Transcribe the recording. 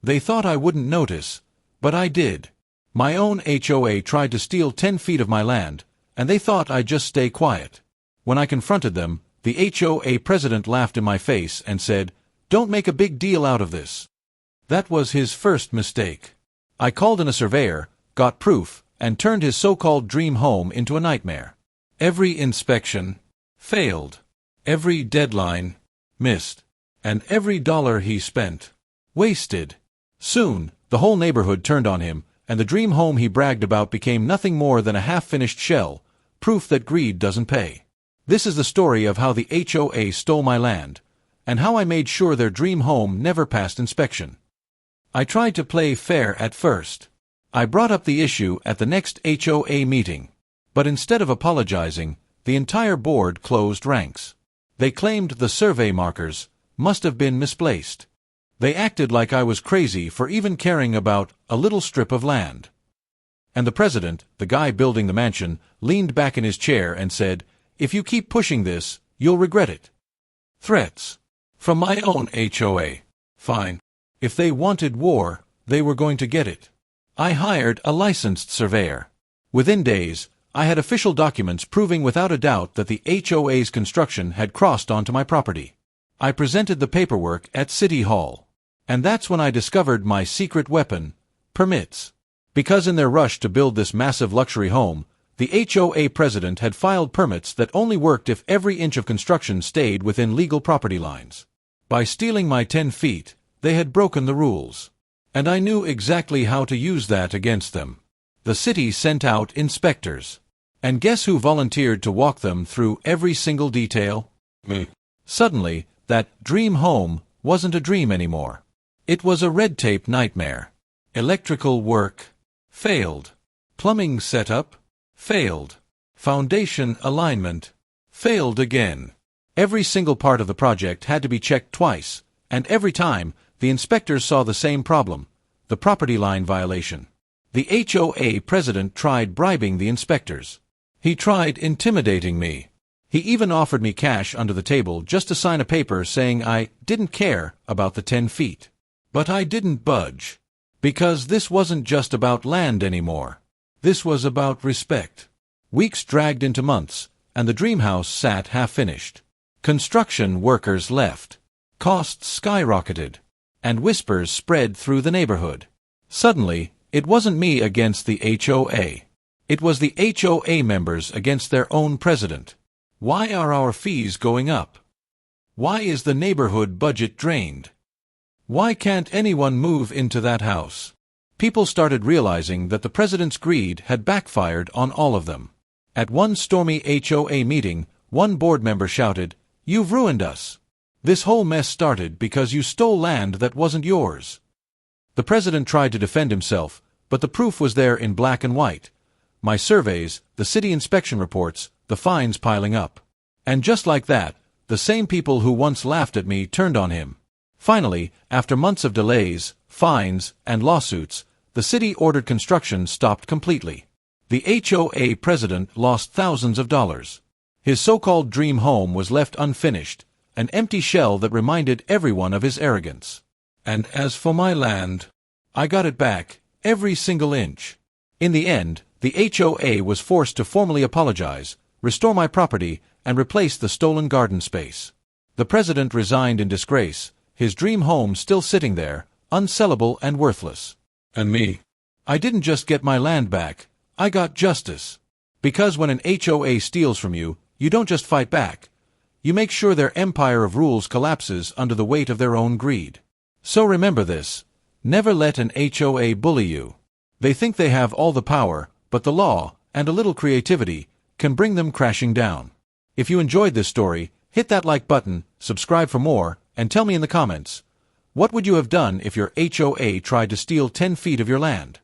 They thought I wouldn't notice, but I did. My own HOA tried to steal 10 feet of my land, and they thought I'd just stay quiet. When I confronted them, the HOA president laughed in my face and said, "Don't make a big deal out of this." That was his first mistake. I called in a surveyor, got proof, and turned his so-called dream home into a nightmare. Every inspection failed. Every deadline missed. And every dollar he spent wasted. Soon, the whole neighborhood turned on him, and the dream home he bragged about became nothing more than a half-finished shell, proof that greed doesn't pay. This is the story of how the HOA stole my land, and how I made sure their dream home never passed inspection. I tried to play fair at first. I brought up the issue at the next HOA meeting, but instead of apologizing, the entire board closed ranks. They claimed the survey markers must have been misplaced. They acted like I was crazy for even caring about a little strip of land. And the president, the guy building the mansion, leaned back in his chair and said, "If you keep pushing this, you'll regret it." Threats. From my own HOA. Fine. If they wanted war, they were going to get it. I hired a licensed surveyor. Within days, I had official documents proving without a doubt that the HOA's construction had crossed onto my property. I presented the paperwork at City Hall. And that's when I discovered my secret weapon, permits. Because in their rush to build this massive luxury home, the HOA president had filed permits that only worked if every inch of construction stayed within legal property lines. By stealing my 10 feet, they had broken the rules. And I knew exactly how to use that against them. The city sent out inspectors. And guess who volunteered to walk them through every single detail? Me. Suddenly, that dream home wasn't a dream anymore. It was a red tape nightmare. Electrical work failed. Plumbing setup failed. Foundation alignment failed again. Every single part of the project had to be checked twice, and every time, the inspectors saw the same problem, the property line violation. The HOA president tried bribing the inspectors. He tried intimidating me. He even offered me cash under the table just to sign a paper saying I didn't care about the 10 feet. But I didn't budge. Because this wasn't just about land anymore. This was about respect. Weeks dragged into months, and the dream house sat half-finished. Construction workers left. Costs skyrocketed. And whispers spread through the neighborhood. Suddenly, it wasn't me against the HOA. It was the HOA members against their own president. Why are our fees going up? Why is the neighborhood budget drained? Why can't anyone move into that house? People started realizing that the president's greed had backfired on all of them. At one stormy HOA meeting, one board member shouted, "You've ruined us. This whole mess started because you stole land that wasn't yours." The president tried to defend himself, but the proof was there in black and white. My surveys, the city inspection reports, the fines piling up. And just like that, the same people who once laughed at me turned on him. Finally, after months of delays, fines, and lawsuits, the city ordered construction stopped completely. The HOA president lost thousands of dollars. His so-called dream home was left unfinished, an empty shell that reminded everyone of his arrogance. And as for my land, I got it back, every single inch. In the end, the HOA was forced to formally apologize, restore my property, and replace the stolen garden space. The president resigned in disgrace, his dream home still sitting there, unsellable and worthless. And me? I didn't just get my land back, I got justice. Because when an HOA steals from you, you don't just fight back. You make sure their empire of rules collapses under the weight of their own greed. So remember this, never let an HOA bully you. They think they have all the power, but the law, and a little creativity, can bring them crashing down. If you enjoyed this story, hit that like button, subscribe for more, and tell me in the comments, what would you have done if your HOA tried to steal 10 feet of your land?